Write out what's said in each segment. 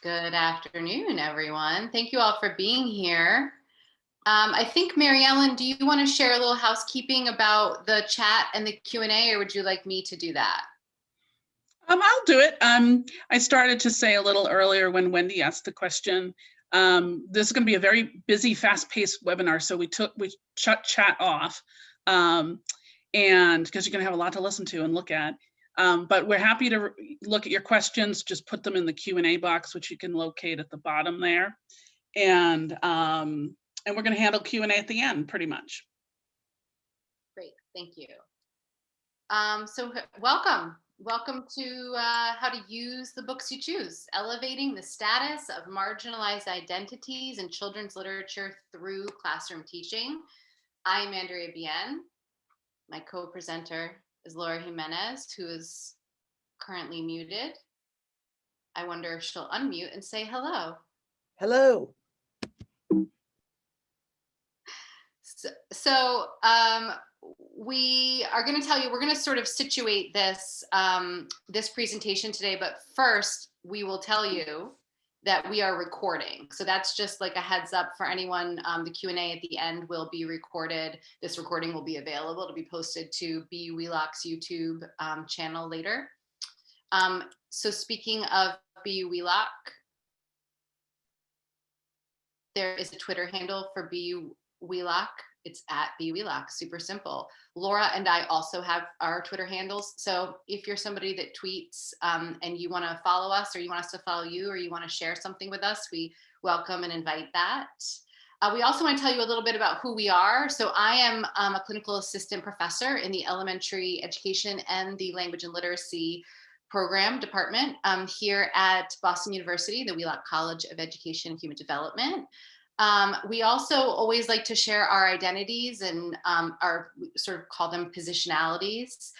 Good afternoon, everyone. Thank you all for being here. I think, Mary Ellen, do you want to share a little housekeeping about the chat and the Q&A, or would you like me to do that? I'll do it. I started to say a little earlier when Wendy asked the question. This is going to be a very busy, fast-paced webinar, so we shut chat off, and because you're going to have a lot to listen to and look at. But we're happy to look at your questions. Just put them in the Q&A box, which you can locate at the bottom there, and we're going to handle Q&A at the end, pretty much. Great, thank you. So welcome. Welcome to How to Use the Books You Choose, Elevating the Status of Marginalized Identities in Children's Literature Through Classroom Teaching. I'm Andrea Bien. My co-presenter is Laura Jimenez, who is currently muted. I wonder if she'll unmute and say hello. Hello. So we are going to tell you, we're going to sort of situate this this presentation today, but first we will tell you that we are recording. So that's just like a heads up for anyone. The Q&A at the end will be recorded. This recording will be available to be posted to BU Wheelock's YouTube channel later. So speaking of BU Wheelock, there is a Twitter handle for BU Wheelock. It's at BU Wheelock, super simple. Laura and I also have our Twitter handles. So if you're somebody that tweets and you want to follow us, or you want us to follow you, or you want to share something with us, we welcome and invite that. We also want to tell you a little bit about who we are. So I am a clinical assistant professor in the elementary education and the language and literacy program department here at Boston University, the Wheelock College of Education and Human Development. We also always like to share our identities and we sort of call them positionalities,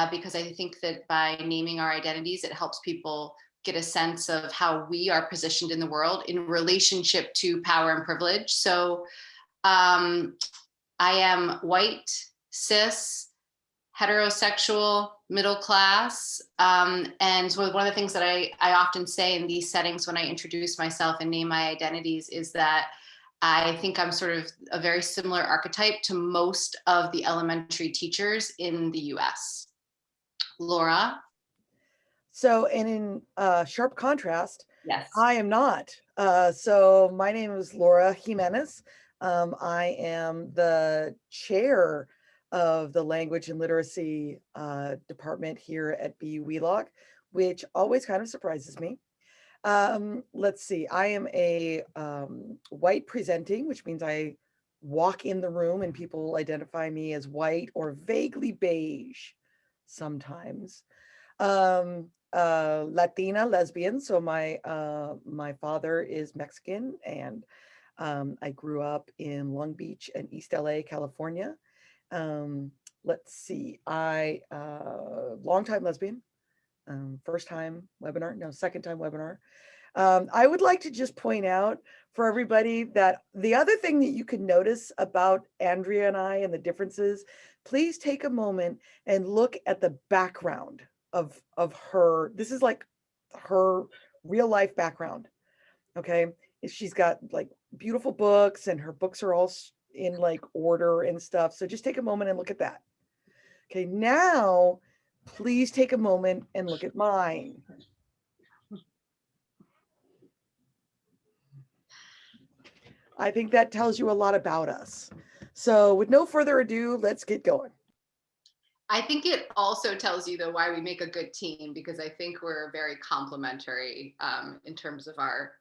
because I think that by naming our identities, it helps people get a sense of how we are positioned in the world in relationship to power and privilege. So I am white, cis, heterosexual, middle class. And so one of the things that I often say in these settings when I introduce myself and name my identities is that I think I'm sort of a very similar archetype to most of the elementary teachers in the US. Laura? So, and in sharp contrast, Yes, I am not. So my name is Laura Jimenez. I am the chair of the language and literacy department here at BU Wheelock, which always kind of surprises me. Let's see, I am a white presenting, which means I walk in the room and people identify me as white or vaguely beige sometimes. Latina, lesbian. So my father is Mexican, and I grew up in Long Beach and East LA, California. Let's see, long time lesbian. First time webinar, no, second time webinar. I would like to just point out for everybody that the other thing that you can notice about Andrea and I and the differences, please take a moment and look at the background of her. This is like her real life background. Okay. She's got like beautiful books, and her books are all in like order and stuff. So just take a moment and look at that. Okay. Now, please take a moment and look at mine. I think that tells you a lot about us. So with no further ado, let's get going. I think it also tells you though why we make a good team, because I think we're very complementary in terms of our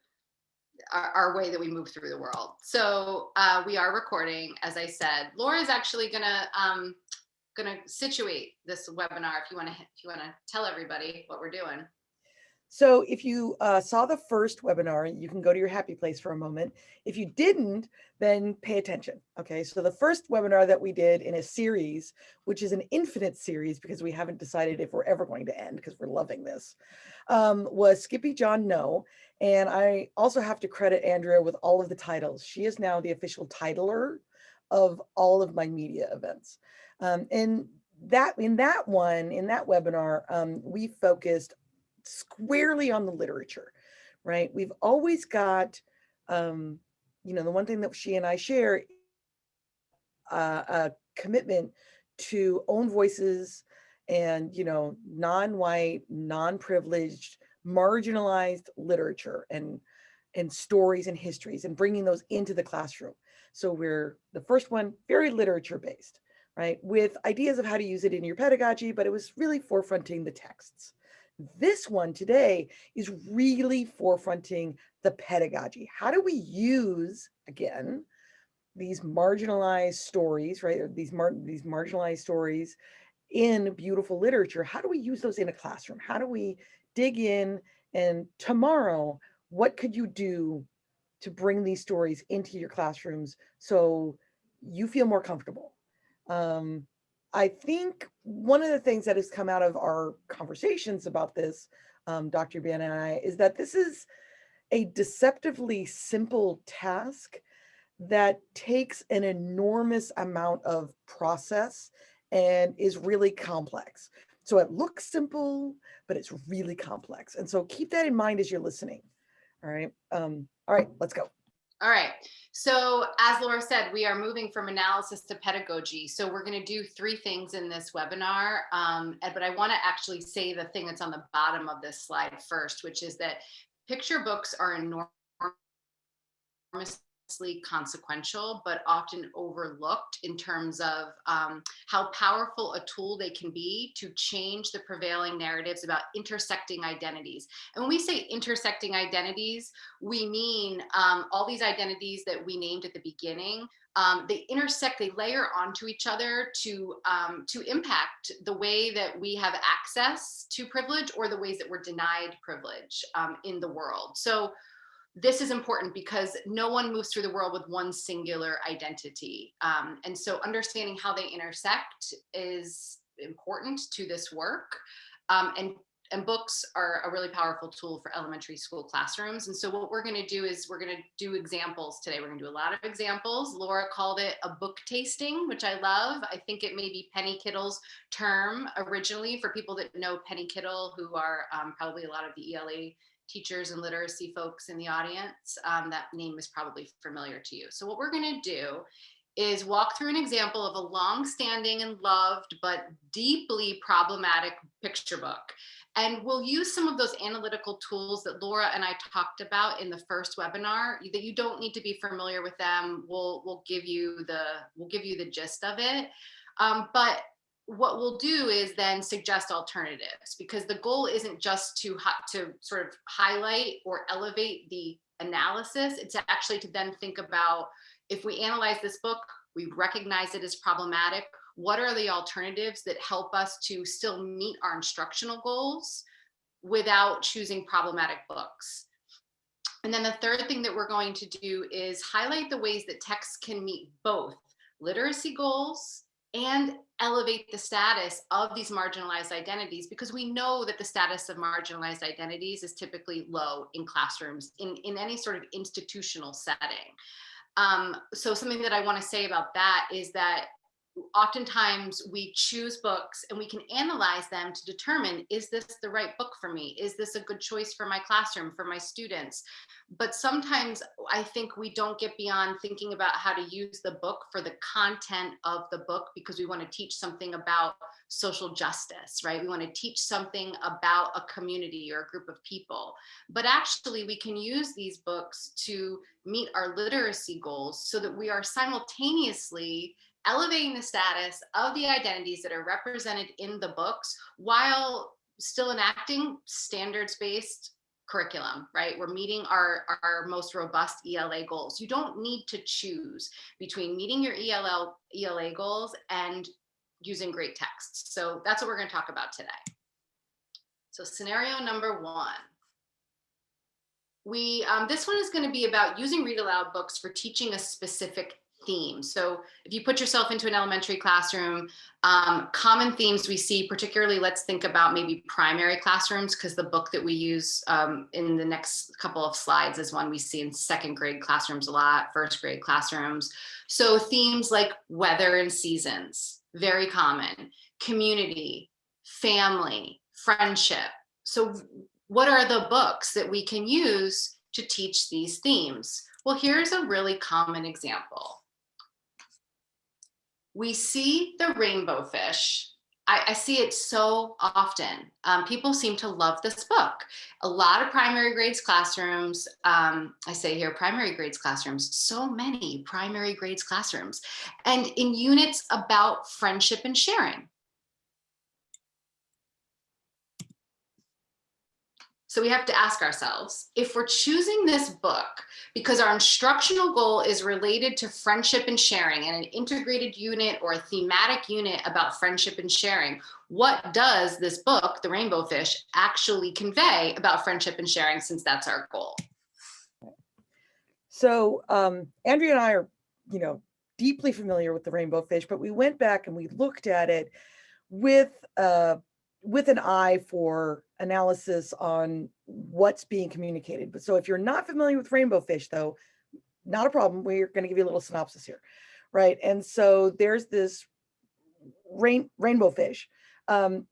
way that we move through the world. So we are recording, as I said. Laura is actually gonna situate this webinar if you want to tell everybody what we're doing. So if you saw the first webinar, you can go to your happy place for a moment. If you didn't, then pay attention. Okay, so the first webinar that we did in a series, which is an infinite series because we haven't decided if we're ever going to end because we're loving this, was Skippy John No. And I also have to credit Andrea with all of the titles. She is now the official titler of all of my media events. In that webinar, we focused squarely on the literature, right? We've always got, the one thing that she and I share, a commitment to own voices and, non-white, non-privileged, marginalized literature and stories and histories, and bringing those into the classroom. So we're the first one, very literature based, right? With ideas of how to use it in your pedagogy, but it was really forefronting the texts. This one today is really forefronting the pedagogy. How do we use, again, these marginalized stories, right? Or these marginalized stories in beautiful literature. How do we use those in a classroom? How do we dig in? And tomorrow, what could you do to bring these stories into your classrooms so you feel more comfortable? I think one of the things that has come out of our conversations about this, Dr. Ban and I, is that this is a deceptively simple task that takes an enormous amount of process and is really complex. So it looks simple, but it's really complex. And so keep that in mind as you're listening. All right. All right, let's go. All right. So as Laura said, we are moving from analysis to pedagogy. So we're going to do 3 things in this webinar. But I want to actually say the thing that's on the bottom of this slide first, which is that picture books are enormously consequential, but often overlooked in terms of how powerful a tool they can be to change the prevailing narratives about intersecting identities. And when we say intersecting identities, we mean all these identities that we named at the beginning. They intersect, they layer onto each other to impact the way that we have access to privilege or the ways that we're denied privilege in the world. So this is important because no one moves through the world with one singular identity. And so understanding how they intersect is important to this work. And books are a really powerful tool for elementary school classrooms. And so what we're going to do is we're going to do examples today. We're going to do a lot of examples. Laura called it a book tasting, which I love. I think it may be Penny Kittle's term originally, for people that know Penny Kittle, who are probably a lot of the ELA teachers and literacy folks in the audience. That name is probably familiar to you. So what we're going to do is walk through an example of a long-standing and loved but deeply problematic picture book. And we'll use some of those analytical tools that Laura and I talked about in the first webinar. That you don't need to be familiar with them. We'll give you the gist of it. But what we'll do is then suggest alternatives, because the goal isn't just to sort of highlight or elevate the analysis. It's actually to then think about, if we analyze this book, we recognize it as problematic, what are the alternatives that help us to still meet our instructional goals without choosing problematic books? And then the third thing that we're going to do is highlight the ways that texts can meet both literacy goals and elevate the status of these marginalized identities, because we know that the status of marginalized identities is typically low in classrooms, in any sort of institutional setting. So something that I want to say about that is that oftentimes we choose books and we can analyze them to determine, is this the right book for me? Is this a good choice for my classroom, for my students? But sometimes I think we don't get beyond thinking about how to use the book for the content of the book, because we want to teach something about social justice, right? We want to teach something about a community or a group of people. But actually, we can use these books to meet our literacy goals so that we are simultaneously elevating the status of the identities that are represented in the books while still enacting standards-based curriculum, right? We're meeting our most robust ELA goals. You don't need to choose between meeting your ELA goals and using great texts. So that's what we're going to talk about today. So scenario number 1. This one is going to be about using ReadAloud books for teaching a specific theme. So if you put yourself into an elementary classroom, common themes we see, particularly let's think about maybe primary classrooms, because the book that we use in the next couple of slides is one we see in 2nd grade classrooms a lot, 1st grade classrooms. So themes like weather and seasons, very common, community, family, friendship. So what are the books that we can use to teach these themes? Well, here's a really common example. We see the rainbow fish. I see it so often. People seem to love this book. A lot of primary grades classrooms, I say here primary grades classrooms, so many primary grades classrooms, and in units about friendship and sharing. So we have to ask ourselves, if we're choosing this book because our instructional goal is related to friendship and sharing and an integrated unit or a thematic unit about friendship and sharing, what does this book, The Rainbow Fish, actually convey about friendship and sharing, since that's our goal? So Andrea and I are, deeply familiar with The Rainbow Fish, but we went back and we looked at it with an eye for analysis on what's being communicated. But so if you're not familiar with Rainbow Fish, though, not a problem. We're going to give you a little synopsis here, right? And so there's this rainbow fish, and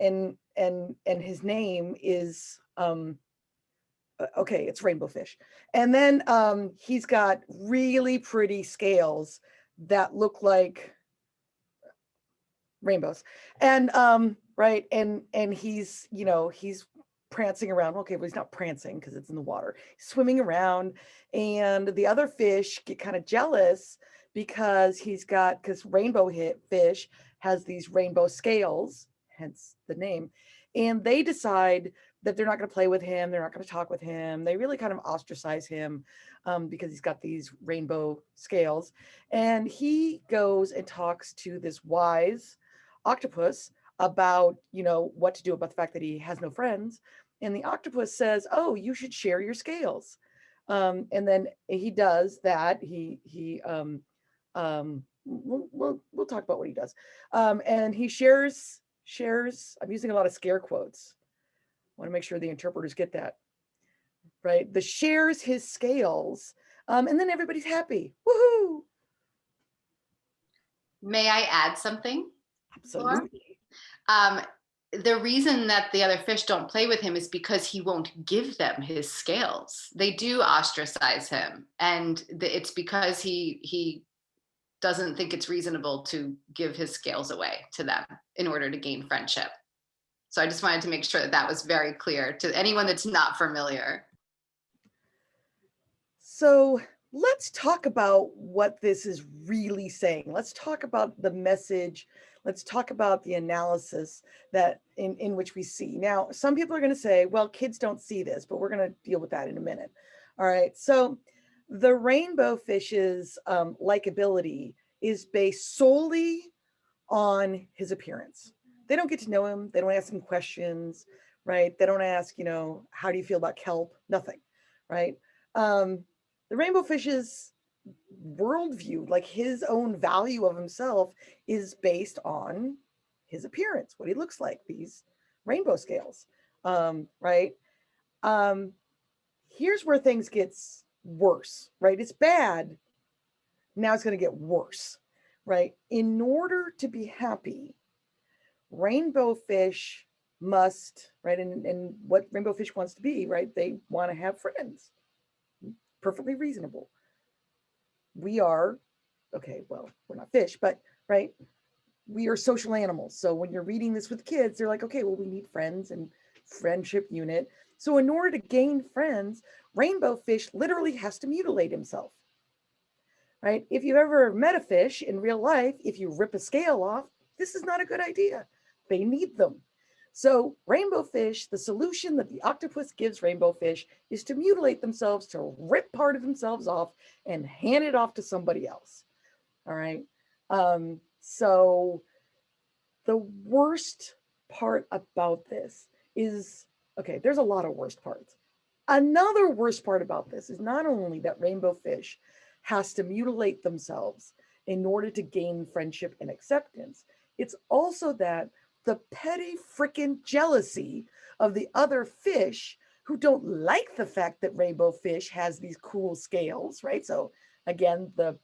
his name is okay, it's rainbow fish, and then he's got really pretty scales that look like rainbows, and right, and he's he's prancing around. Okay, but he's not prancing because it's in the water. He's swimming around, and the other fish get kind of jealous because rainbow fish has these rainbow scales, hence the name, and they decide that they're not going to play with him. They're not going to talk with him. They really kind of ostracize him because he's got these rainbow scales, and he goes and talks to this wise octopus about what to do about the fact that he has no friends, and the octopus says, oh, you should share your scales, and then he does that. We'll talk about what he does, and he shares. I'm using a lot of scare quotes. I want to make sure the interpreters get that right. The shares his scales, and then everybody's happy. Woohoo! May I add something? Absolutely. The reason that the other fish don't play with him is because he won't give them his scales. They do ostracize him, and it's because he doesn't think it's reasonable to give his scales away to them in order to gain friendship. So I just wanted to make sure that that was very clear to anyone that's not familiar. So let's talk about what this is really saying. Let's talk about the message. Let's talk about the analysis that in which we see. Now, some people are going to say, well, kids don't see this, but we're going to deal with that in a minute. All right. So the rainbow fish's likability is based solely on his appearance. They don't get to know him. They don't ask him questions, right? They don't ask, how do you feel about kelp? Nothing, right? The rainbow fish's worldview, like his own value of himself, is based on his appearance, what he looks like, these rainbow scales, right? Here's where things gets worse, right? It's bad. Now it's going to get worse, right? In order to be happy, rainbow fish must, right? And what rainbow fish wants to be, right? They want to have friends. Perfectly reasonable. We are, okay, well, we're not fish, but right, we are social animals. So when you're reading this with kids, they're like, okay, well, we need friends and friendship unit. So in order to gain friends, rainbow fish literally has to mutilate himself, right? If you've ever met a fish in real life, if you rip a scale off, this is not a good idea. They need them. So rainbow fish, the solution that the octopus gives rainbow fish is to mutilate themselves, to rip part of themselves off and hand it off to somebody else. All right. So the worst part about this is, okay, there's a lot of worst parts. Another worst part about this is not only that rainbow fish has to mutilate themselves in order to gain friendship and acceptance, it's also that the petty freaking jealousy of the other fish who don't like the fact that rainbow fish has these cool scales, right? So again, the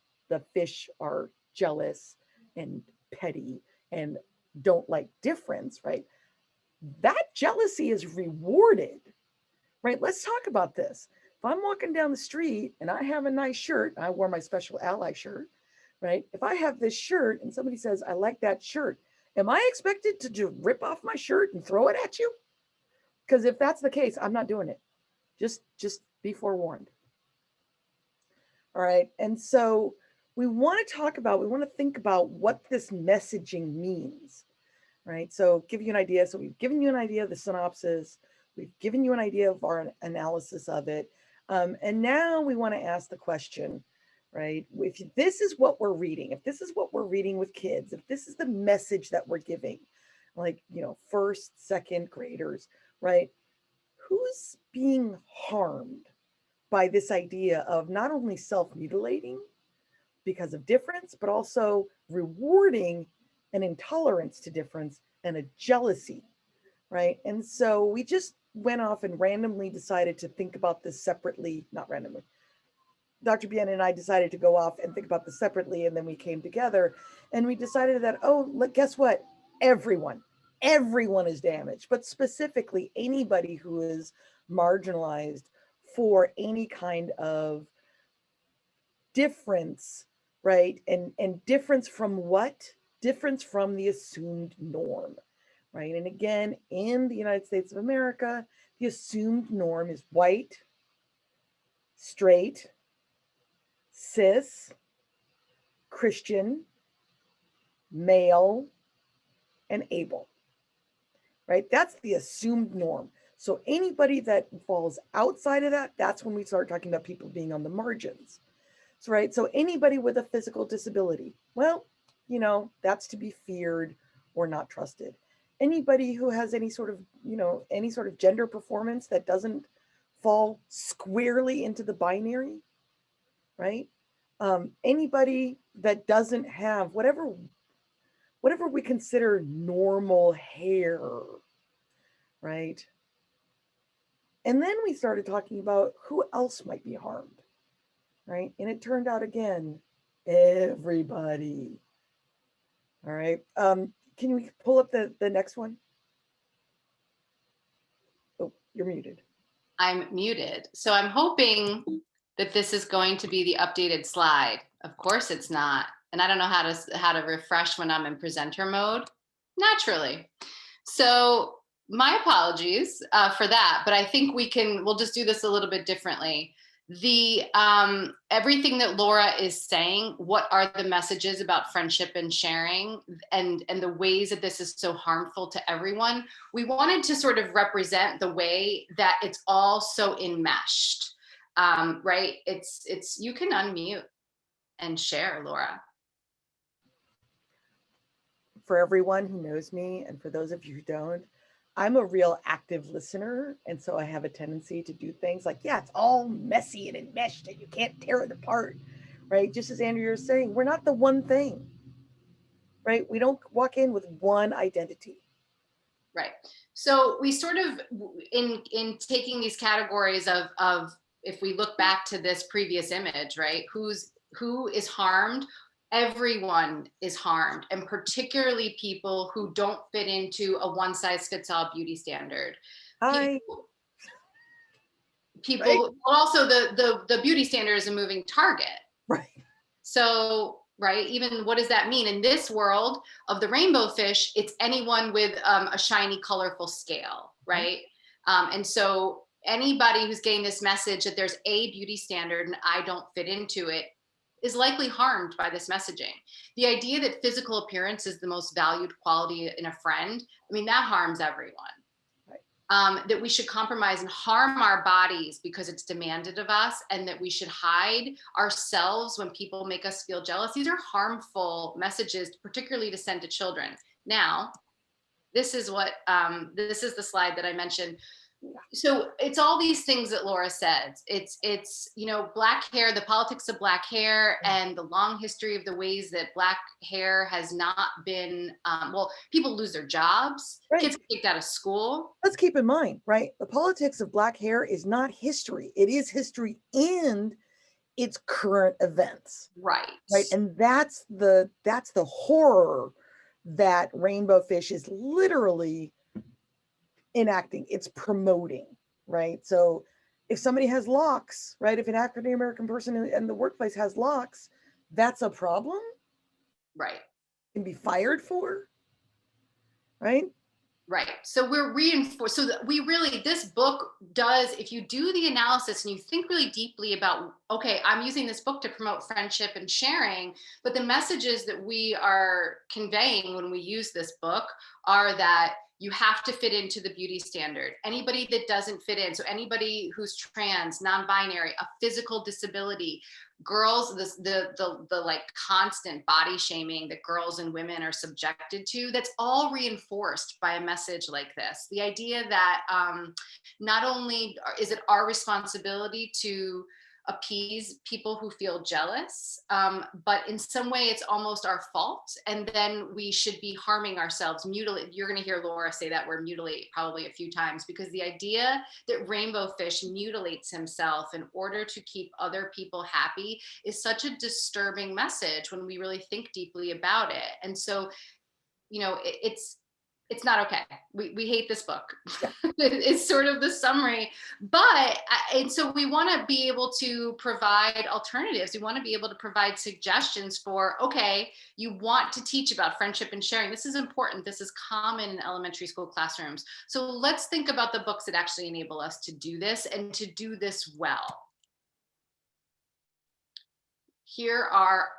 fish are jealous and petty and don't like difference, right? That jealousy is rewarded right? Let's talk about this. If I'm walking down the street and I have a nice shirt, I wore my special ally shirt, right? If I have this shirt and somebody says, I like that shirt, am I expected to just rip off my shirt and throw it at you? Because if that's the case, I'm not doing it. Just be forewarned. All right. And so we want to think about what this messaging means, right? So give you an idea. So we've given you an idea of the synopsis. We've given you an idea of our analysis of it. And now we want to ask the question, right? If this is what we're reading, if this is what we're reading with kids, if this is the message that we're giving, like, first, second graders, right? Who's being harmed by this idea of not only self-mutilating because of difference, but also rewarding an intolerance to difference and a jealousy, right? And so we just went off and randomly decided to think about this separately, not randomly. Dr. Bien and I decided to go off and think about this separately, and then we came together and we decided that, oh, look, guess what? Everyone is damaged, but specifically anybody who is marginalized for any kind of difference, right? And difference from what? Difference from the assumed norm, right? And again, in the United States of America, the assumed norm is white, straight, cis, Christian, male, and able, right? That's the assumed norm. So anybody that falls outside of that, that's when we start talking about people being on the margins. So, right. So anybody with a physical disability, well, that's to be feared or not trusted. Anybody who has any sort of gender performance that doesn't fall squarely into the binary, right? Anybody that doesn't have whatever we consider normal hair, right? And then we started talking about who else might be harmed, right? And it turned out, again, everybody. All right. Can we pull up the next one? Oh, you're muted. I'm muted. So I'm hoping that this is going to be the updated slide. Of course it's not. And I don't know how to refresh when I'm in presenter mode. Naturally. So my apologies for that, but I think we'll just do this a little bit differently. The everything that Laura is saying, what are the messages about friendship and sharing, and the ways that this is so harmful to everyone? We wanted to sort of represent the way that it's all so enmeshed, right? It's you can unmute and share, Laura. For everyone who knows me, and for those of you who don't, I'm a real active listener. And so I have a tendency to do things like, yeah, it's all messy and enmeshed and you can't tear it apart, right? Just as Andrea was saying, we're not the one thing, right? We don't walk in with one identity. Right. So we sort of, in taking these categories of if we look back to this previous image, right? Who is harmed? Everyone is harmed, and particularly people who don't fit into a one-size-fits-all beauty standard. Hi. People right? Well, also the beauty standard is a moving target. Right. So, right, even what does that mean? In this world of the rainbow fish, it's anyone with a shiny, colorful scale, right? And so anybody who's getting this message that there's a beauty standard and I don't fit into it is likely harmed by this messaging. The idea that physical appearance is the most valued quality in a friend, I mean, that harms everyone. That we should compromise and harm our bodies because it's demanded of us, and that we should hide ourselves when people make us feel jealous. These are harmful messages, particularly to send to children. Now, this is the slide that I mentioned. So it's all these things that Laura said. It's Black hair, the politics of Black hair, and the long history of the ways that Black hair has not been, people lose their jobs, right. Kids get kicked out of school. Let's keep in mind, right? The politics of Black hair is not history. It is history in its current events. Right. Right. And that's the horror that Rainbow Fish is literally enacting. It's promoting. right? So if somebody has locks, right? If an African American person in the workplace has locks, that's a problem. Right. Can be fired for, right? Right. So we're reinforced. So that we really, this book does, if you do the analysis and you think really deeply about, okay, I'm using this book to promote friendship and sharing, but the messages that we are conveying when we use this book are that you have to fit into the beauty standard. Anybody that doesn't fit in, so anybody who's trans, non-binary, a physical disability, girls, the like constant body shaming that girls and women are subjected to, that's all reinforced by a message like this. The idea that not only is it our responsibility to appease people who feel jealous, but in some way it's almost our fault, and then we should be harming ourselves, mutilate. You're going to hear Laura say that word mutilate probably a few times, because the idea that Rainbow Fish mutilates himself in order to keep other people happy is such a disturbing message when we really think deeply about it. And so, you know, it's not okay. We hate this book. Yeah. It's sort of the summary, but, and so we want to be able to provide alternatives. We want to be able to provide suggestions for, okay, you want to teach about friendship and sharing. This is important. This is common in elementary school classrooms. So let's think about the books that actually enable us to do this and to do this well. Here are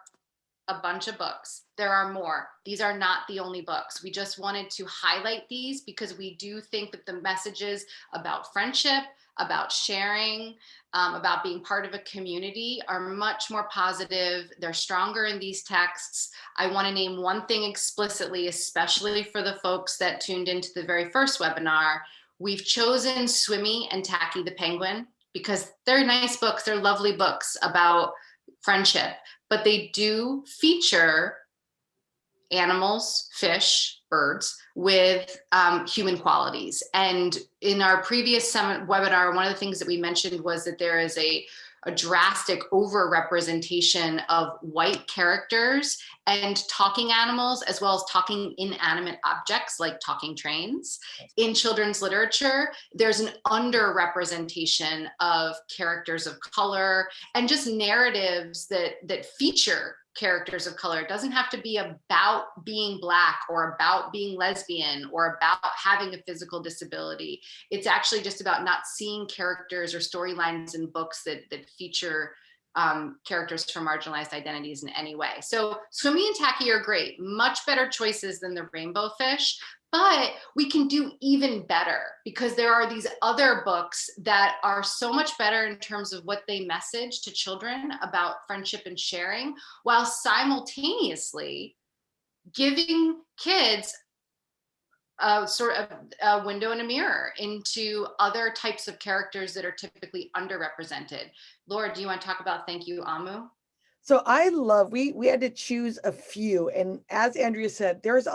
a bunch of books. There are more. These are not the only books. We just wanted to highlight these because we do think that the messages about friendship, about sharing, about being part of a community are much more positive. They're stronger in these texts. I want to name one thing explicitly, especially for the folks that tuned into the very first webinar. We've chosen Swimmy and Tacky the Penguin because they're nice books. They're lovely books about friendship, but they do feature animals, fish, birds with human qualities. And in our previous webinar, one of the things that we mentioned was that there is a drastic over-representation of white characters and talking animals, as well as talking inanimate objects like talking trains. In children's literature, there's an under-representation of characters of color and just narratives that feature characters of color. It doesn't have to be about being Black or about being lesbian or about having a physical disability. It's actually just about not seeing characters or storylines in books that feature characters from marginalized identities in any way. So Swimmy and Tacky are great, much better choices than the Rainbow Fish. But we can do even better because there are these other books that are so much better in terms of what they message to children about friendship and sharing, while simultaneously giving kids a sort of a window and a mirror into other types of characters that are typically underrepresented. Laura, do you want to talk about Thank You, Amu? So I love, we had to choose a few. And as Andrea said, there's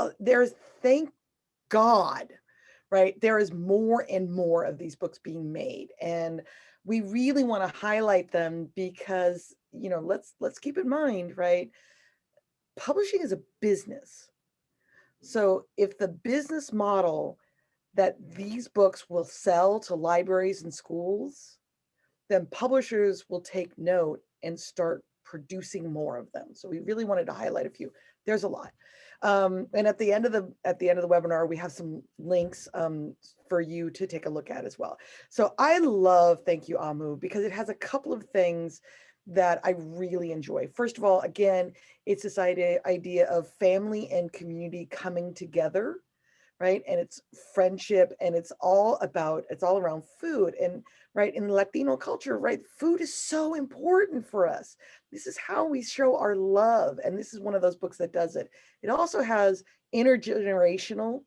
thank God, right? There is more and more of these books being made. And we really want to highlight them because, you know, let's keep in mind, right? Publishing is a business. So if the business model that these books will sell to libraries and schools, then publishers will take note and start producing more of them. So we really wanted to highlight a few. There's a lot. And at the end of the webinar, we have some links for you to take a look at as well. So I love Thank You, Amu, because it has a couple of things that I really enjoy. First of all, again, it's this idea of family and community coming together, right? And it's friendship, and it's all around food. And right, in Latino culture, right, food is so important for us. This is how we show our love. And this is one of those books that does it. It also has intergenerational,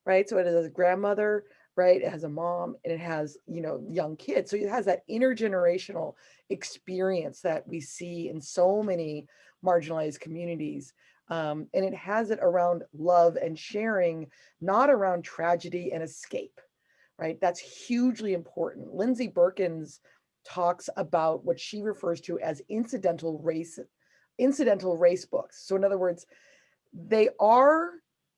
right? So it has a grandmother, right? It has a mom, and it has, you know, young kids. So it has that intergenerational experience that we see in so many marginalized communities. And it has it around love and sharing, not around tragedy and escape, right? That's hugely important. Lindsay Birkins talks about what she refers to as incidental race books. So in other words, they are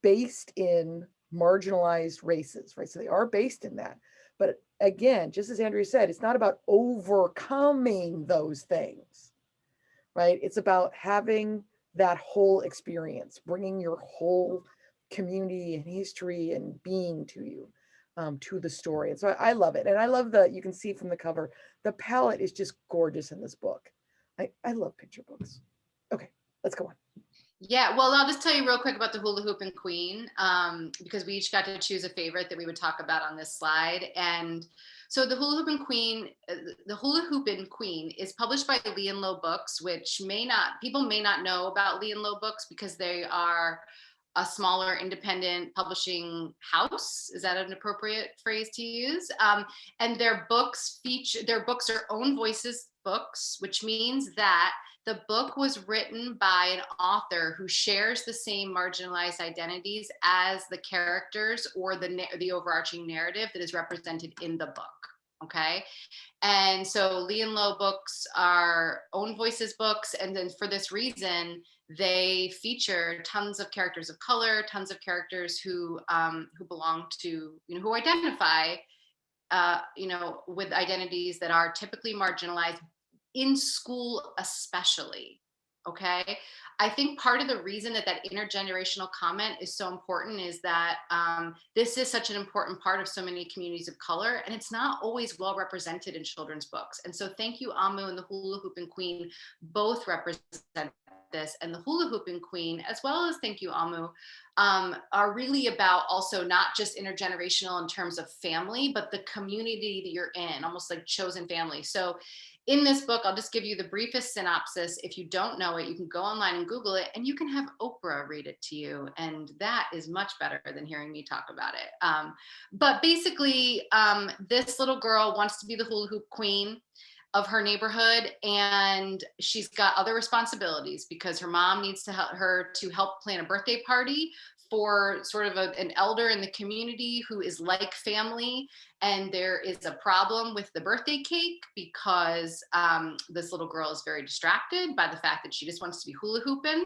based in marginalized races, right? So they are based in that, But again, just as Andrea said, it's not about overcoming those things, right? It's about having that whole experience, bringing your whole community and history and being to you, to the story. And so I love it. And I love you can see from the cover, the palette is just gorgeous in this book. I love picture books. Okay, let's go on. Yeah, well, I'll just tell you real quick about the Hula Hoopin' Queen, because we each got to choose a favorite that we would talk about on this slide. And so the Hula Hoopin' Queen is published by Lee and Low Books, which people may not know about Lee and Low Books because they are a smaller independent publishing house. Is that an appropriate phrase to use? And their books are own voices books, which means that the book was written by an author who shares the same marginalized identities as the characters or the overarching narrative that is represented in the book. Okay. And so Lee and Low Books are own voices books. And then for this reason, they feature tons of characters of color, tons of characters who belong to, who identify, with identities that are typically marginalized in school, especially. Okay. I think part of the reason that intergenerational comment is so important is that this is such an important part of so many communities of color, and it's not always well represented in children's books. And so thank you, Amu and the Hula Hoopin' Queen both represent this, and the Hula Hoopin' Queen, as well as thank you, Amu, are really about also not just intergenerational in terms of family, but the community that you're in, almost like chosen family. So in this book, I'll just give you the briefest synopsis. If you don't know it, you can go online and Google it, and you can have Oprah read it to you. And that is much better than hearing me talk about it. But basically, this little girl wants to be the hula hoop queen of her neighborhood, and she's got other responsibilities because her mom needs to help plan a birthday party for sort of an elder in the community who is like family. And there is a problem with the birthday cake because this little girl is very distracted by the fact that she just wants to be hula hooping.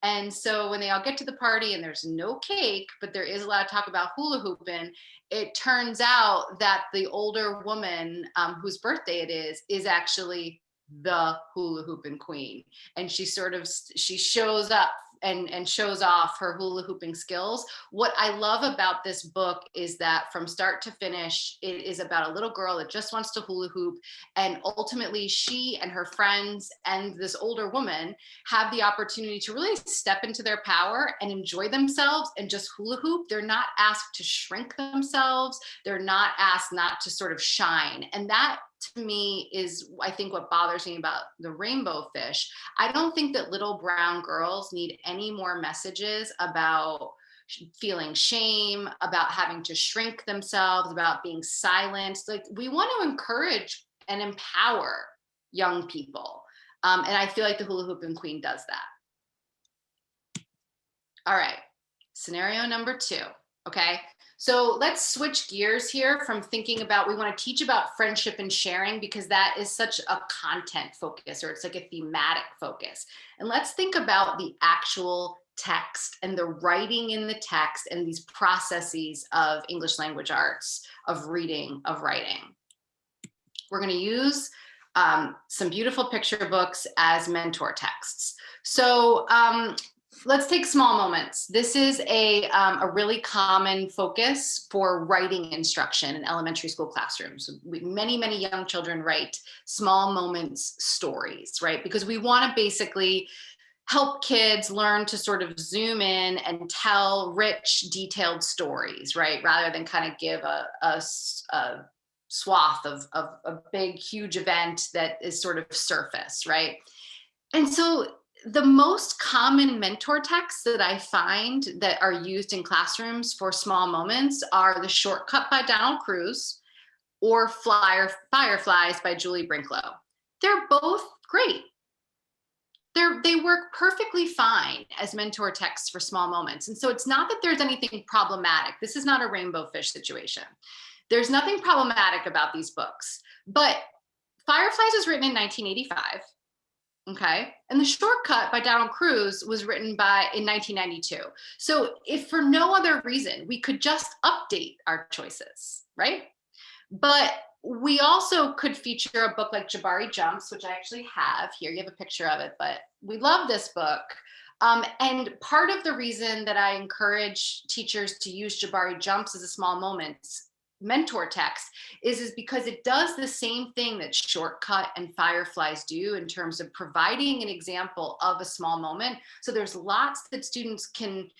And so when they all get to the party and there's no cake, but there is a lot of talk about hula hooping, it turns out that the older woman whose birthday it is actually the hula hooping queen. And she shows up and shows off her hula hooping skills. What I love about this book is that from start to finish, it is about a little girl that just wants to hula hoop. And ultimately she and her friends and this older woman have the opportunity to really step into their power and enjoy themselves and just hula hoop. They're not asked to shrink themselves. They're not asked not to sort of shine. And that, to me, is I think what bothers me about the rainbow fish. I don't think that little brown girls need any more messages about feeling shame, about having to shrink themselves, about being silenced. Like, we want to encourage and empower young people. And I feel like the Hula Hoopin' Queen does that. All right, scenario number 2, okay? So let's switch gears here from thinking about, we want to teach about friendship and sharing because that is such a content focus, or it's like a thematic focus. And let's think about the actual text and the writing in the text and these processes of English language arts, of reading, of writing. We're going to use some beautiful picture books as mentor texts. So let's take small moments. This is a really common focus for writing instruction in elementary school classrooms. Many, many young children write small moments stories, right? Because we want to basically help kids learn to sort of zoom in and tell rich, detailed stories, right? Rather than kind of give a swath of a big, huge event that is sort of surface, right? And so the most common mentor texts that I find that are used in classrooms for small moments are The Shortcut by Donald Cruz or Fireflies by Julie Brinklow. They're both great. They work perfectly fine as mentor texts for small moments. And so it's not that there's anything problematic. This is not a rainbow fish situation. There's nothing problematic about these books, but Fireflies was written in 1985. Okay. And The Shortcut by Donald Cruz was written in 1992. So if for no other reason, we could just update our choices, right? But we also could feature a book like Jabari Jumps, which I actually have here. You have a picture of it, but we love this book. And part of the reason that I encourage teachers to use Jabari Jumps as a small moments mentor text is because it does the same thing that Shortcut and Fireflies do in terms of providing an example of a small moment. So there's lots that students can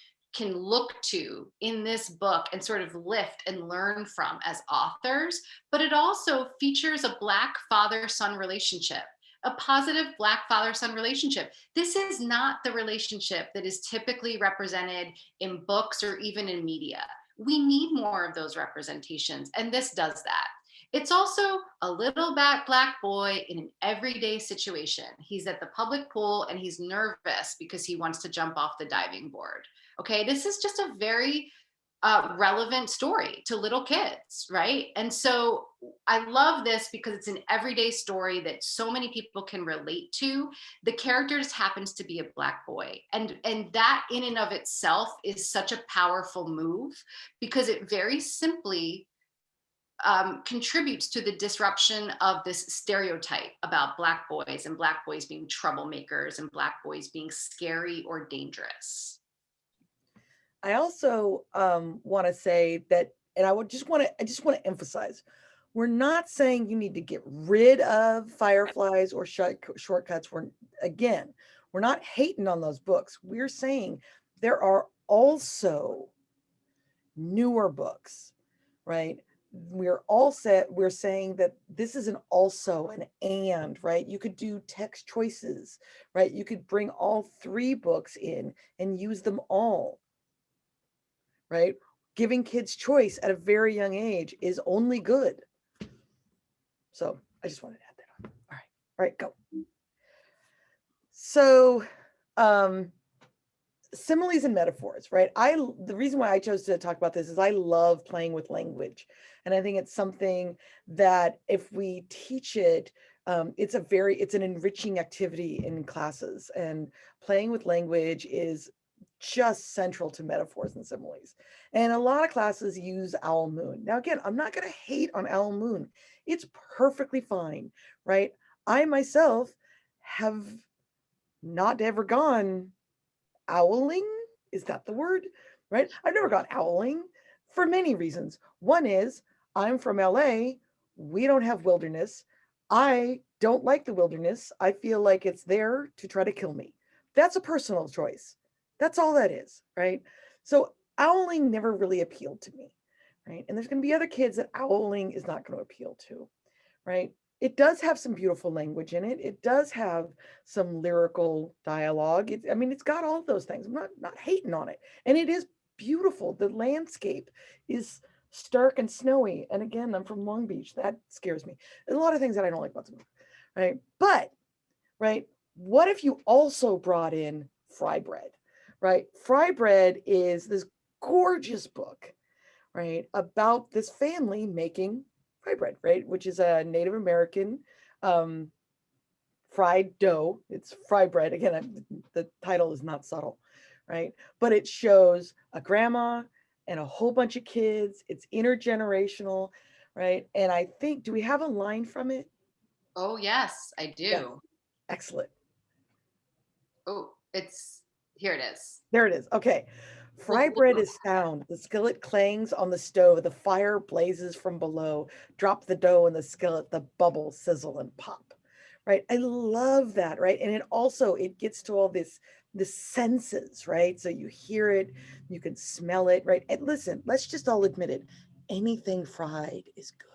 look to in this book and sort of lift and learn from as authors, but it also features a Black father-son relationship, a positive Black father-son relationship. This is not the relationship that is typically represented in books or even in media. We need more of those representations, and this does that. It's also a little Black boy in an everyday situation. He's at the public pool and he's nervous because he wants to jump off the diving board. Okay, this is just a very relevant story to little kids, right? And so I love this because it's an everyday story that so many people can relate to. The character just happens to be a Black boy, and that in and of itself is such a powerful move because it very simply contributes to the disruption of this stereotype about Black boys and Black boys being troublemakers and Black boys being scary or dangerous. I also want to say that, and I just want to emphasize, we're not saying you need to get rid of Fireflies or Shortcuts. We're not hating on those books. We're saying there are also newer books, right? We're saying that this is an also, an and, right? You could do text choices, right? You could bring all three books in and use them all, right? Giving kids choice at a very young age is only good. So I just wanted to add that on. All right, go. So similes and metaphors, right? The reason why I chose to talk about this is I love playing with language. And I think it's something that if we teach it, it's an enriching activity in classes, and playing with language is just central to metaphors and similes. And a lot of classes use Owl Moon. Now, again, I'm not going to hate on Owl Moon. It's perfectly fine, right? I myself have not ever gone owling. Is that the word? Right? I've never gone owling for many reasons. One is I'm from LA. We don't have wilderness. I don't like the wilderness. I feel like it's there to try to kill me. That's a personal choice. That's all that is, right? So owling never really appealed to me, right? And there's going to be other kids that owling is not going to appeal to, right? It does have some beautiful language in it. It does have some lyrical dialogue. It's got all of those things. I'm not hating on it. And it is beautiful. The landscape is stark and snowy. And again, I'm from Long Beach. That scares me. There's a lot of things that I don't like about the movie, right? But, right, what if you also brought in Fry Bread, right? Fry Bread is this gorgeous book, right, about this family making fry bread, right, which is a Native American fried dough. It's fry bread. Again, the title is not subtle, right? But it shows a grandma and a whole bunch of kids. It's intergenerational, right? And I think, do we have a line from it? Oh, yes, I do. Yeah. Excellent. Oh, here it is. There it is. Okay. Fry bread is found. The skillet clangs on the stove. The fire blazes from below. Drop the dough in the skillet. The bubbles sizzle and pop. Right. I love that. Right. And it gets to all the senses. Right. So you hear it, you can smell it. Right. And listen, let's just all admit it. Anything fried is good.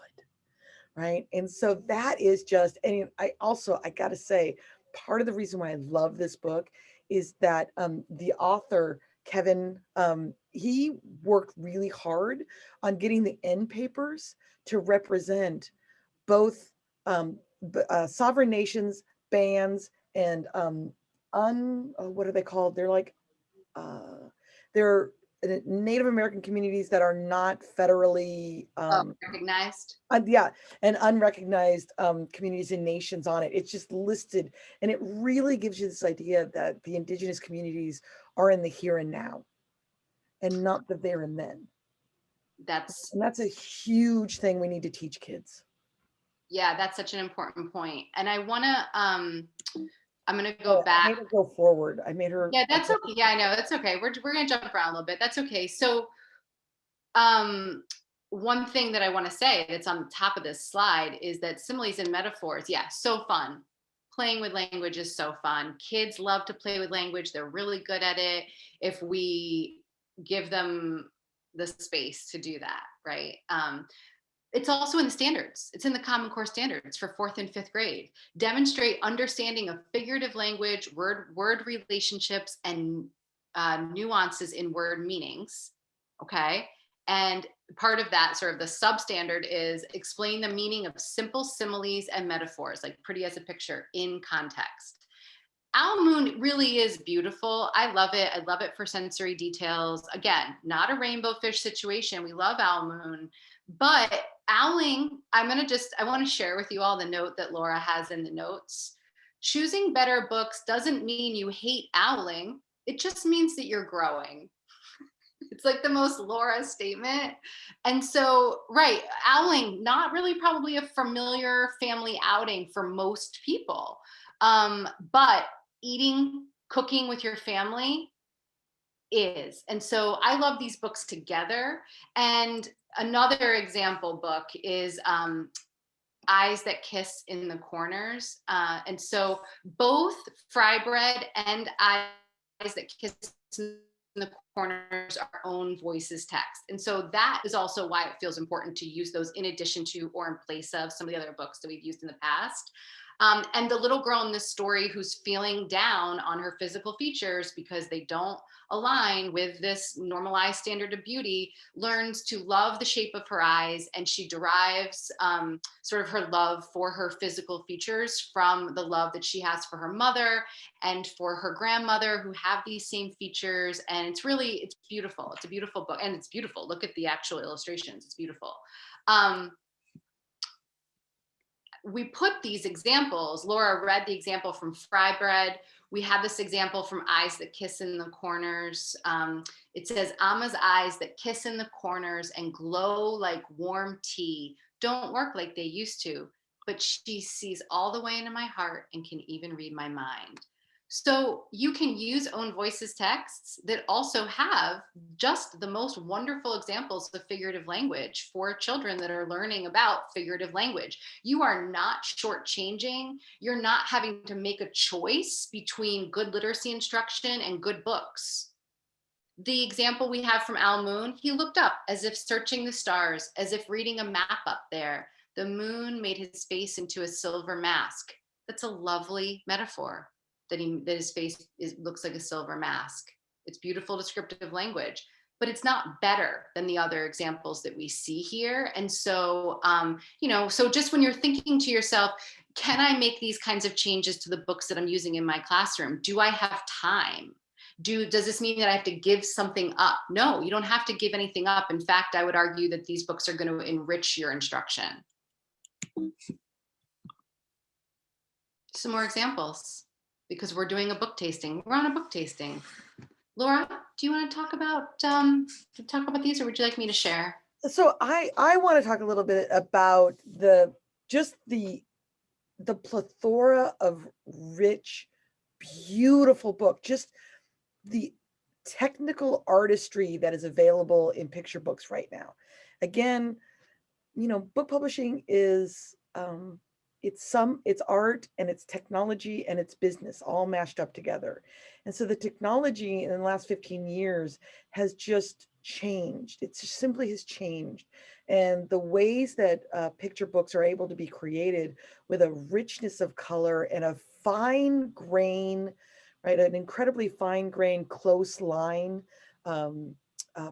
Right. And so that is just, and I got to say, part of the reason why I love this book is that the author, Kevin, he worked really hard on getting the end papers to represent both sovereign nations, bands, and what are they called? They're like, they're Native American communities that are not federally recognized. Yeah, and unrecognized communities and nations on it. It's just listed, and it really gives you this idea that the Indigenous communities are in the here and now, and not the there and then. And that's a huge thing we need to teach kids. Yeah, that's such an important point. And I want to, I'm going to go back. I made her go forward. I made her. Yeah, that's okay. Yeah, I know. That's okay. We're going to jump around a little bit. That's okay. So one thing that I want to say that's on the top of this slide is that similes and metaphors, yeah, so fun. Playing with language is so fun. Kids love to play with language. They're really good at it if we give them the space to do that, right? It's also in the standards. It's in the Common Core standards for 4th and 5th grade. Demonstrate understanding of figurative language, word relationships, and nuances in word meanings, okay? And part of that, sort of the substandard, is explain the meaning of simple similes and metaphors, like pretty as a picture, in context. Owl Moon really is beautiful. I love it. I love it for sensory details. Again, not a rainbow fish situation. We love Owl Moon, but owling, I want to share with you all the note that Laura has in the notes. Choosing better books doesn't mean you hate owling. It just means that you're growing. It's like the most Laura statement. And so, right, owling, not really probably a familiar family outing for most people. But cooking with your family is. And so I love these books together. And another example book is Eyes That Kiss in the Corners. And so both Fry Bread and Eyes That Kiss in the Corners are own voices text. And so that is also why it feels important to use those in addition to or in place of some of the other books that we've used in the past. And the little girl in this story who's feeling down on her physical features because they don't align with this normalized standard of beauty learns to love the shape of her eyes, and she derives sort of her love for her physical features from the love that she has for her mother and for her grandmother, who have these same features. And it's beautiful. It's a beautiful book, and it's beautiful. Look at the actual illustrations. It's beautiful. We put these examples, Laura read the example from Fry Bread. We have this example from Eyes That Kiss in the Corners. It says, Amma's eyes that kiss in the corners and glow like warm tea don't work like they used to, but she sees all the way into my heart and can even read my mind. So you can use own voices texts that also have just the most wonderful examples of figurative language for children that are learning about figurative language. You are not shortchanging. You're not having to make a choice between good literacy instruction and good books. The example we have from Owl Moon, he looked up as if searching the stars, as if reading a map up there. The moon made his face into a silver mask. That's a lovely metaphor. That his face looks like a silver mask. It's beautiful descriptive language, but it's not better than the other examples that we see here. And so, so just when you're thinking to yourself, can I make these kinds of changes to the books that I'm using in my classroom? Do I have time? Does this mean that I have to give something up? No, you don't have to give anything up. In fact, I would argue that these books are going to enrich your instruction. Some more examples, because we're doing a book tasting. We're on a book tasting. Laura, do you want to talk about these, or would you like me to share? So I want to talk a little bit about the plethora of rich, beautiful book, just the technical artistry that is available in picture books right now. Again, book publishing is it's art and it's technology and it's business all mashed up together. And so the technology in the last 15 years has just changed. It just simply has changed. And the ways that picture books are able to be created with a richness of color and a fine grain, right, an incredibly fine grain, close line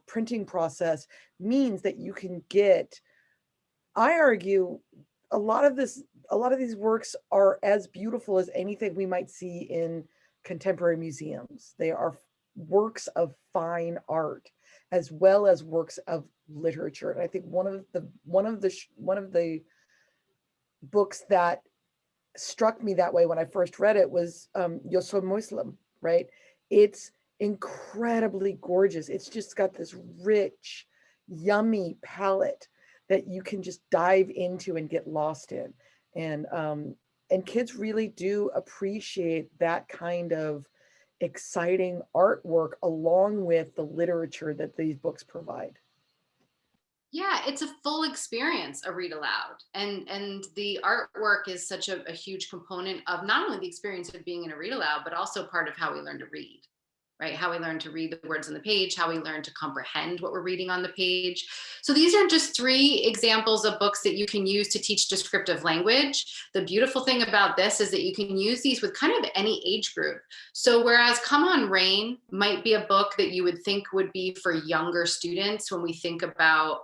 printing process means that you can get, I argue, a lot of these works are as beautiful as anything we might see in contemporary museums. They are works of fine art as well as works of literature. And I think one of the books that struck me that way when I first read it was Yo Soy Muslim, right? It's incredibly gorgeous. It's just got this rich yummy palette that you can just dive into and get lost in. And kids really do appreciate that kind of exciting artwork along with the literature that these books provide. Yeah, it's a full experience, a read aloud. And the artwork is such a huge component of not only the experience of being in a read aloud, but also part of how we learn to read, right? How we learn to read the words on the page, how we learn to comprehend what we're reading on the page. So these are just 3 examples of books that you can use to teach descriptive language. The beautiful thing about this is that you can use these with kind of any age group. So whereas Come On Rain might be a book that you would think would be for younger students when we think about,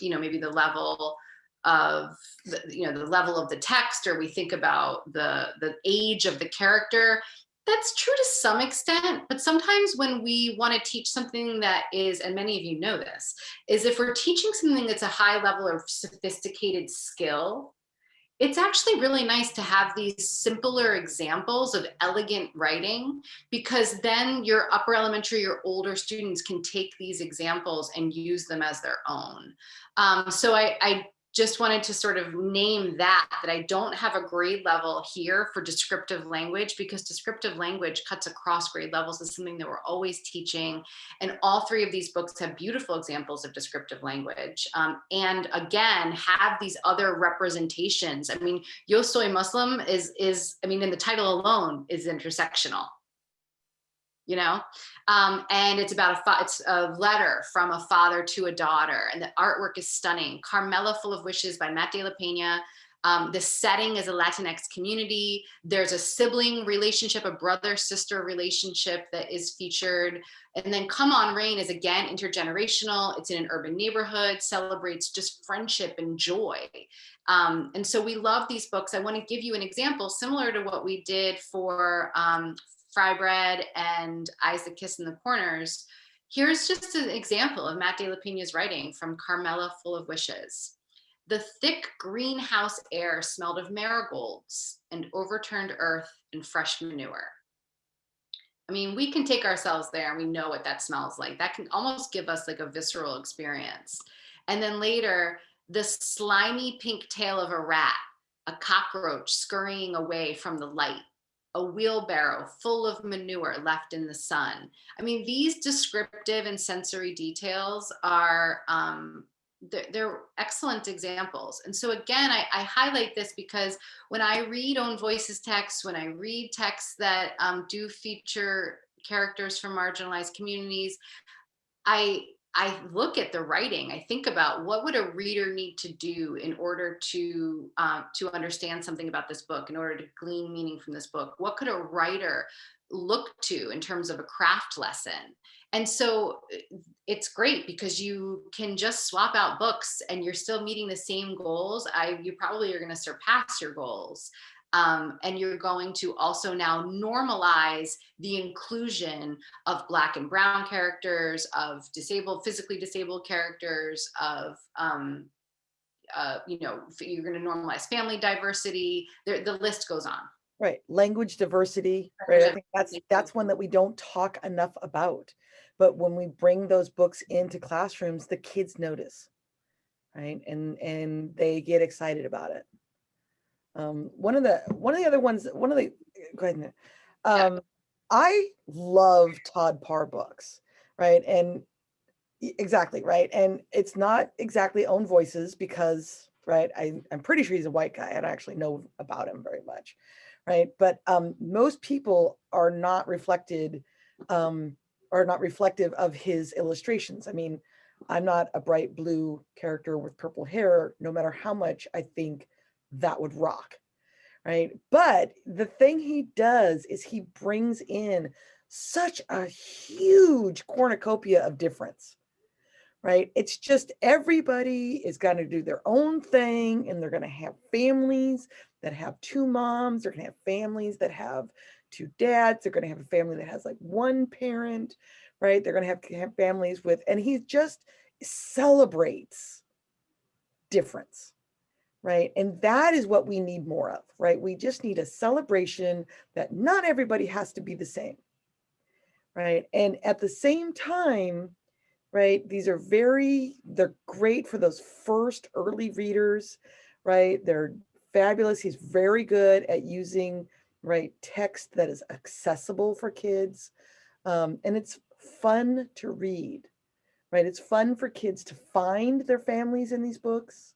maybe the level of the level of the text, or we think about the age of the character. That's true to some extent, but sometimes when we want to teach something that is, and many of you know this, is if we're teaching something that's a high level of sophisticated skill, it's actually really nice to have these simpler examples of elegant writing, because then your upper elementary, your older students can take these examples and use them as their own. So I just wanted to sort of name that I don't have a grade level here for descriptive language, because descriptive language cuts across grade levels, is something that we're always teaching. And all 3 of these books have beautiful examples of descriptive language. And again, have these other representations. I mean, Yo Soy Muslim is in the title alone is intersectional. And it's about it's a letter from a father to a daughter, and the artwork is stunning. Carmela Full of Wishes by Matt de la Peña. The setting is a Latinx community. There's a sibling relationship, a brother-sister relationship that is featured. And then Come On Rain is again intergenerational. It's in an urban neighborhood, celebrates just friendship and joy. And so we love these books. I want to give you an example similar to what we did for Fry Bread and Eyes That Kiss in the Corners. Here's just an example of Matt de la Peña's writing from Carmela Full of Wishes. The thick greenhouse air smelled of marigolds and overturned earth and fresh manure. I mean, we can take ourselves there and we know what that smells like. That can almost give us like a visceral experience. And then later, the slimy pink tail of a rat, a cockroach scurrying away from the light, a wheelbarrow full of manure left in the sun. I mean, these descriptive and sensory details are, they're excellent examples. And so again, I highlight this because when I read Own Voices texts, when I read texts that do feature characters from marginalized communities, I look at the writing. I think about what would a reader need to do in order to understand something about this book, in order to glean meaning from this book. What could a writer look to in terms of a craft lesson? And so it's great because you can just swap out books and you're still meeting the same goals. You probably are going to surpass your goals. And you're going to also now normalize the inclusion of Black and Brown characters, of physically disabled characters, of, you're going to normalize family diversity. The list goes on. Right, language diversity, right? I think that's one that we don't talk enough about. But when we bring those books into classrooms, the kids notice, right? And they get excited about it. One of the other ones, go ahead. I love Todd Parr books, right? And exactly, right. And it's not exactly Own Voices because, right, I'm pretty sure he's a white guy. I don't actually know about him very much, right? But most people are not reflective of his illustrations. I mean, I'm not a bright blue character with purple hair, no matter how much I think that would rock, right? But the thing he does is he brings in such a huge cornucopia of difference, right? It's just everybody is going to do their own thing, and they're going to have families that have 2 moms. They're going to have families that have 2 dads. They're going to have a family that has like 1 parent, right? They're going to have families with, and he just celebrates difference, right? And that is what we need more of, right? We just need a celebration that not everybody has to be the same, right? And at the same time, right? These are they're great for those first early readers, right? They're fabulous. He's very good at using, right, text that is accessible for kids. And it's fun to read, right? It's fun for kids to find their families in these books,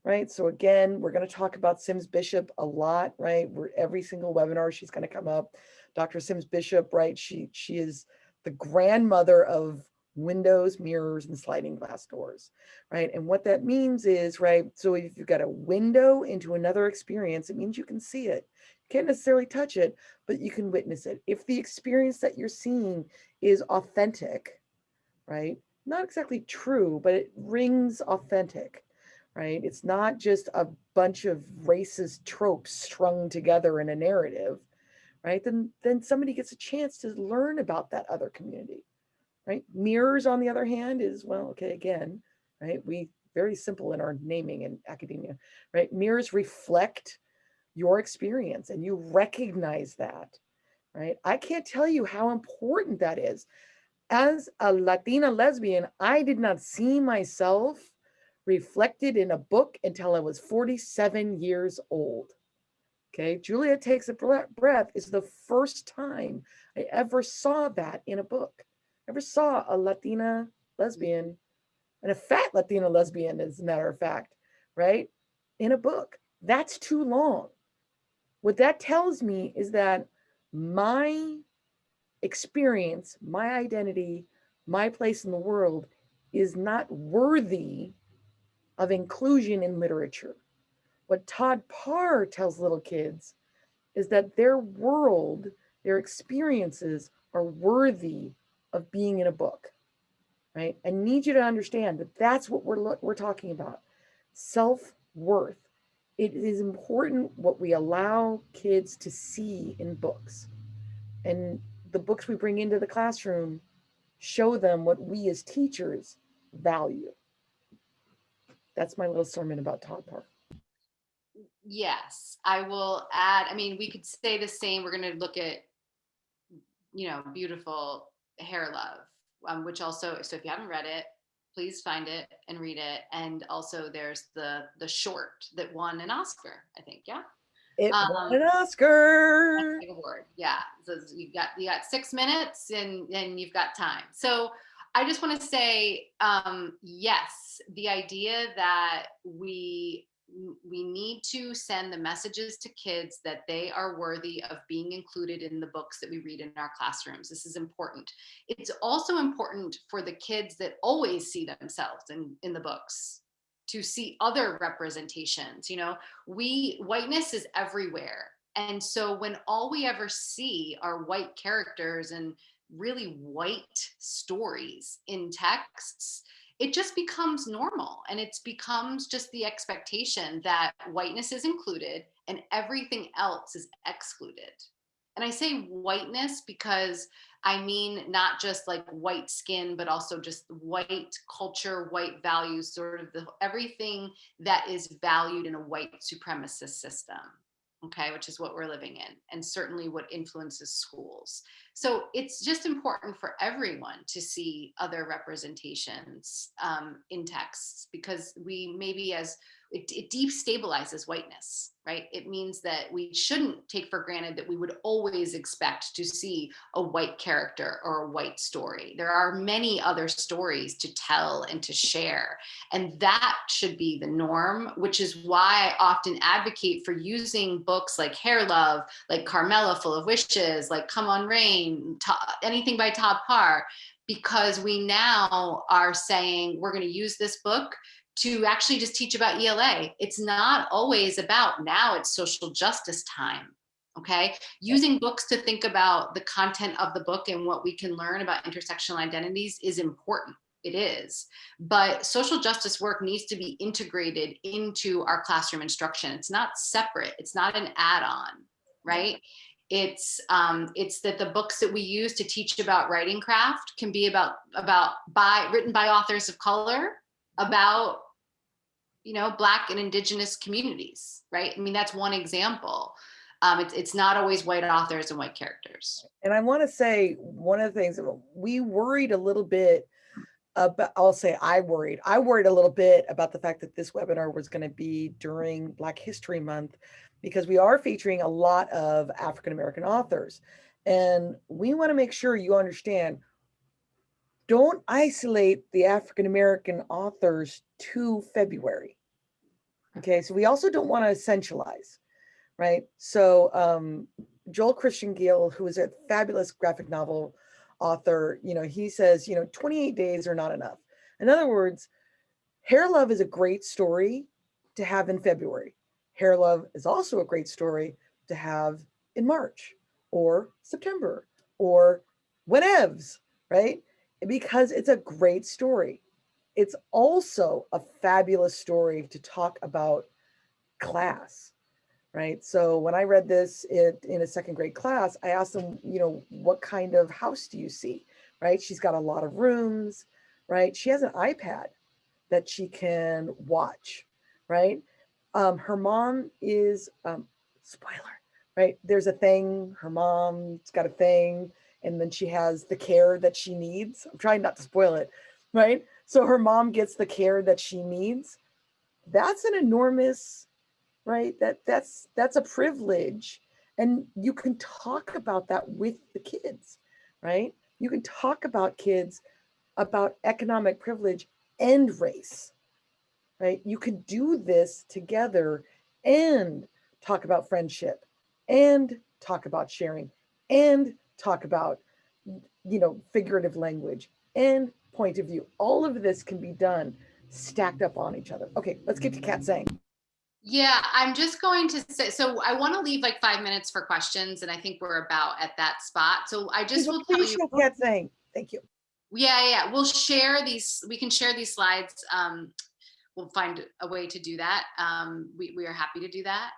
right? So again, we're going to talk about Sims Bishop a lot, right? Every single webinar she's going to come up. Dr. Sims Bishop, right? She is the grandmother of windows, mirrors, and sliding glass doors, right? And what that means is, right, so if you've got a window into another experience, it means you can see it. You can't necessarily touch it, but you can witness it. If the experience that you're seeing is authentic, right? Not exactly true, but it rings authentic, right? It's not just a bunch of racist tropes strung together in a narrative, right? Then somebody gets a chance to learn about that other community, right? Mirrors, on the other hand, is, well, okay, again, right? We very simple in our naming in academia, right? Mirrors reflect your experience and you recognize that, right? I can't tell you how important that is. As a Latina lesbian, I did not see myself reflected in a book until I was 47 years old. Okay, Julia Takes a Breath is the first time I ever saw that in a book. I ever saw a Latina lesbian, and a fat Latina lesbian, as a matter of fact, right, in a book. That's too long. What that tells me is that my experience, my identity, my place in the world is not worthy of inclusion in literature. What Todd Parr tells little kids is that their world, their experiences are worthy of being in a book, right? I need you to understand that that's what we're talking about. Self-worth. It is important what we allow kids to see in books. And the books we bring into the classroom show them what we as teachers value. That's my little sermon about Todd Parr. Yes, I will add, I mean, we could say the same. We're going to look at, beautiful Hair Love, which also, so if you haven't read it, please find it and read it. And also there's the short that won an Oscar, I think. Yeah. It won an Oscar. Award. Yeah. So you got 6 minutes and you've got time. So I just want to say, yes, the idea that we need to send the messages to kids that they are worthy of being included in the books that we read in our classrooms. This is important. It's also important for the kids that always see themselves in the books to see other representations. Whiteness is everywhere. And so when all we ever see are white characters and really white stories in texts, it just becomes normal, and it becomes just the expectation that whiteness is included and everything else is excluded. And I say whiteness because I mean not just like white skin, but also just white culture, white values, sort of everything that is valued in a white supremacist system. Okay, which is what we're living in, and certainly what influences schools. So it's just important for everyone to see other representations in texts, because we maybe it destabilizes whiteness, right? It means that we shouldn't take for granted that we would always expect to see a white character or a white story. There are many other stories to tell and to share, and that should be the norm, which is why I often advocate for using books like Hair Love, like Carmela Full of Wishes, like Come on Rain, anything by Todd Parr, because we now are saying we're going to use this book to actually just teach about ELA. It's not always about, now it's social justice time. Okay, using books to think about the content of the book and what we can learn about intersectional identities is important. It is, but social justice work needs to be integrated into our classroom instruction. It's not separate. It's not an add-on, right? It's that the books that we use to teach about writing craft can be written by authors of color, about Black and Indigenous communities, right? I mean, that's one example. It's not always white authors and white characters. And I want to say one of the things, we worried a little bit but I'll say I worried a little bit about the fact that this webinar was going to be during Black History Month, because we are featuring a lot of African-American authors. And we want to make sure you understand, don't isolate the African-American authors to February. Okay, so we also don't want to essentialize, right? So Joel Christian Gill, who is a fabulous graphic novel author, he says, 28 days are not enough. In other words, Hair Love is a great story to have in February. Hair Love is also a great story to have in March or September or whenevs, right? Because it's a great story. It's also a fabulous story to talk about class, right? So when I read this in a second grade class, I asked them, what kind of house do you see, right? She's got a lot of rooms, right? She has an iPad that she can watch, right? Her mom is, spoiler, right? There's a thing, her mom's got a thing, and then she has the care that she needs. I'm trying not to spoil it, right? So her mom gets the care that she needs. That's an enormous, right? That's a privilege. And you can talk about that with the kids, right? You can talk about kids about economic privilege and race, right? You could do this together and talk about friendship and talk about sharing and talk about, figurative language and point of view. All of this can be done stacked up on each other. Okay, let's get to Kat saying. Yeah, I'm just going to say, so I want to leave like 5 minutes for questions, and I think we're about at that spot. So I just will tell you. Kat saying, thank you. Yeah. We'll share these. We can share these slides. We'll find a way to do that. We are happy to do that.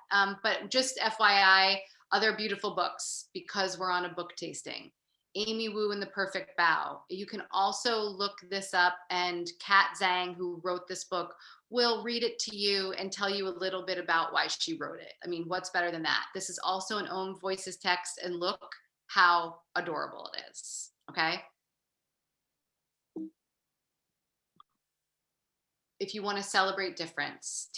But just FYI, other beautiful books, because we're on a book tasting. Amy Wu and the Perfect Bow. You can also look this up, and Kat Zhang, who wrote this book, will read it to you and tell you a little bit about why she wrote it. I mean, what's better than that? This is also an Own Voices text, and look how adorable it is. Okay. If you want to celebrate difference,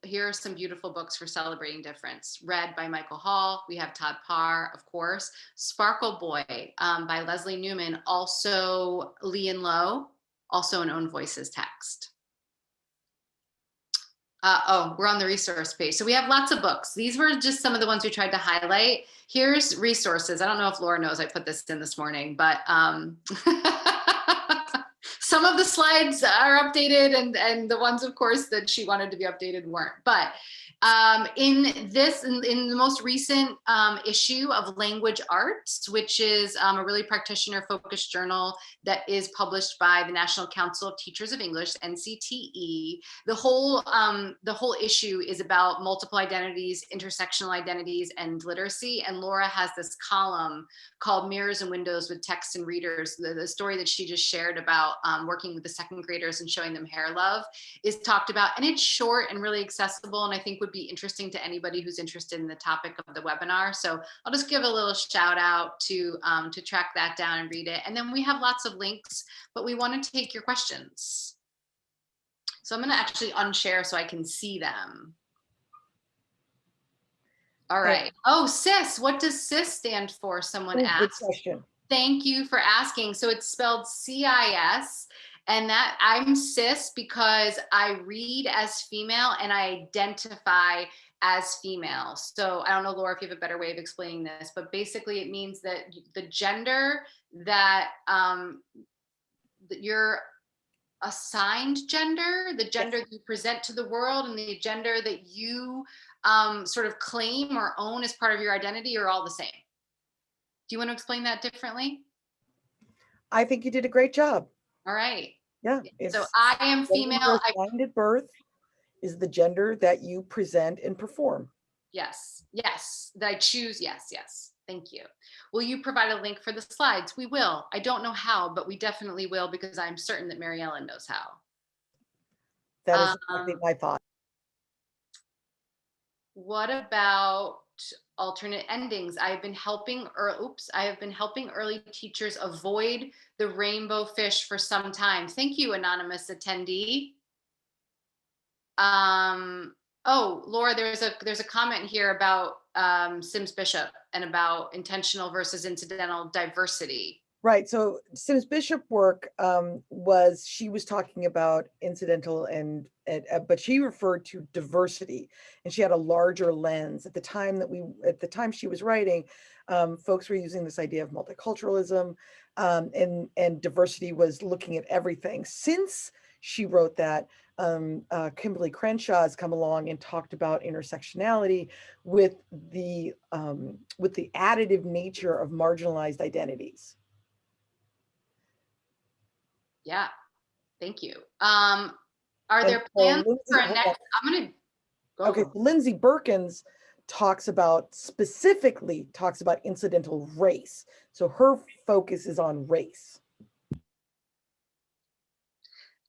here are some beautiful books for celebrating difference. Read by Michael Hall. We have Todd Parr, of course. Sparkle Boy by Leslie Newman. Also Lee and Low, also an Own Voices text. We're on the resource page. So we have lots of books. These were just some of the ones we tried to highlight. Here's resources. I don't know if Laura knows I put this in this morning, but some of the slides are updated, and the ones, of course, that she wanted to be updated weren't. But in the most recent issue of Language Arts, which is a really practitioner-focused journal that is published by the National Council of Teachers of English, NCTE, the whole issue is about multiple identities, intersectional identities, and literacy. And Laura has this column called Mirrors and Windows with Text and Readers. The story that she just shared about working with the second graders and showing them Hair Love is talked about, and it's short and really accessible, and I think would be interesting to anybody who's interested in the topic of the webinar. So I'll just give a little shout out to track that down and read it. And then we have lots of links, but we want to take your questions. So I'm going to actually unshare so I can see them. All right. Oh, CIS. What does CIS stand for? Someone asked. Good question. Thank you for asking. So it's spelled CIS, and that I'm cis because I read as female and I identify as female. So I don't know, Laura, if you have a better way of explaining this, but basically it means that the gender that you're assigned gender, the gender that you present to the world, and the gender that you sort of claim or own as part of your identity are all the same. Do you want to explain that differently? I think you did a great job. All right. Yeah. So I am female. Assigned at birth is the gender that you present and perform. Yes. That I choose. Yes. Thank you. Will you provide a link for the slides? We will. I don't know how, but we definitely will, because I'm certain that Mary Ellen knows how. That is, I think, my thought. What about alternate endings. I have been helping early teachers avoid the rainbow fish for some time. Thank you, anonymous attendee. Oh, Laura, there's a comment here about Sims Bishop and about intentional versus incidental diversity. Right. So Sims Bishop work she was talking about incidental but she referred to diversity, and she had a larger lens at the time she was writing. Folks were using this idea of multiculturalism, and diversity was looking at everything. Since she wrote that, Kimberly Crenshaw has come along and talked about intersectionality with the additive nature of marginalized identities. Yeah, thank you. Are there plans for a next? I'm gonna go. Okay, Lindsay Birkins specifically talks about incidental race. So her focus is on race.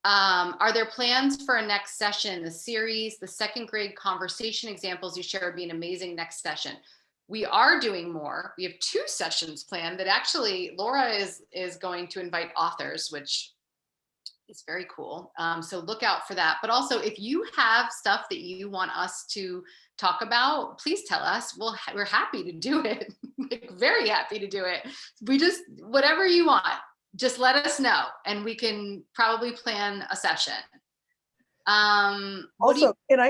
Are there plans for a next session? The series, the second grade conversation examples you share would be an amazing next session. We are doing more. We have 2 sessions planned that actually Laura is going to invite authors, which is very cool. So look out for that. But also, if you have stuff that you want us to talk about, please tell us. We're happy to do it. Like, very happy to do it. Whatever you want, just let us know, and we can probably plan a session. Also, can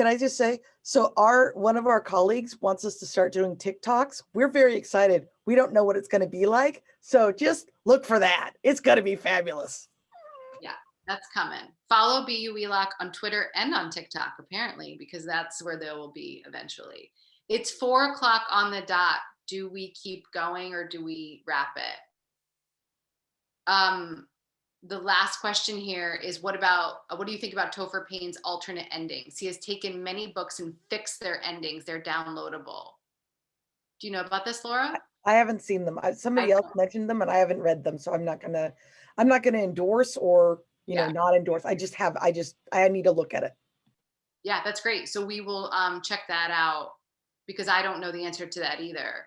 I just say, so one of our colleagues wants us to start doing TikToks. We're very excited. We don't know what it's going to be like, so just look for that. It's going to be fabulous. Yeah, that's coming. Follow BU WheeLock on Twitter and on TikTok, apparently, because that's where they will be eventually. It's 4 o'clock on the dot. Do we keep going or do we wrap it? The last question here is, what do you think about Topher Payne's alternate endings? He has taken many books and fixed their endings. They're downloadable. Do you know about this, Laura? I haven't seen them. Somebody else mentioned them and I haven't read them, so I'm not gonna endorse or not endorse. I need to look at it. Yeah, that's great. So we will check that out, because I don't know the answer to that either.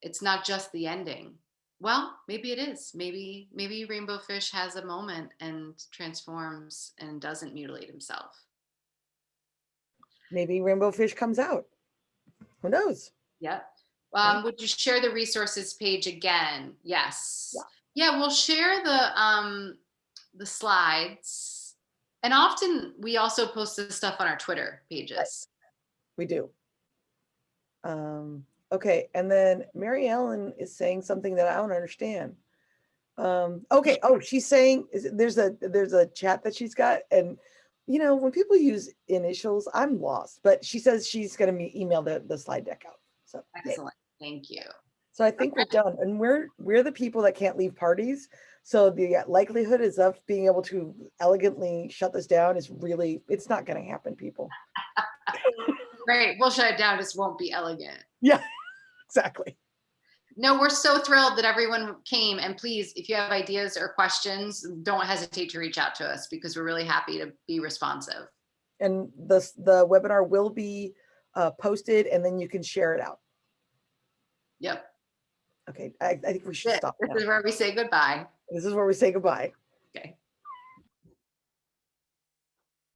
It's not just the ending. Well, maybe it is. Maybe Rainbow Fish has a moment and transforms and doesn't mutilate himself. Maybe Rainbow Fish comes out. Who knows? Yep. Would you share the resources page again? Yes. Yeah, we'll share the slides. And often we also post this stuff on our Twitter pages. Right. We do. Okay, and then Mary Ellen is saying something that I don't understand. Okay, she's saying there's a chat that she's got, and when people use initials, I'm lost. But she says she's going to email the slide deck out. So excellent, thank you. So I think we're done, and we're the people that can't leave parties. So the likelihood is of being able to elegantly shut this down it's not going to happen, people. Great, we'll shut it down. It just won't be elegant. Yeah, exactly. No, we're so thrilled that everyone came, and please, if you have ideas or questions, don't hesitate to reach out to us, because we're really happy to be responsive. And the webinar will be posted, and then you can share it out. Yep. Okay, I think we should stop now. This is where we say goodbye. This is where we say goodbye. Okay.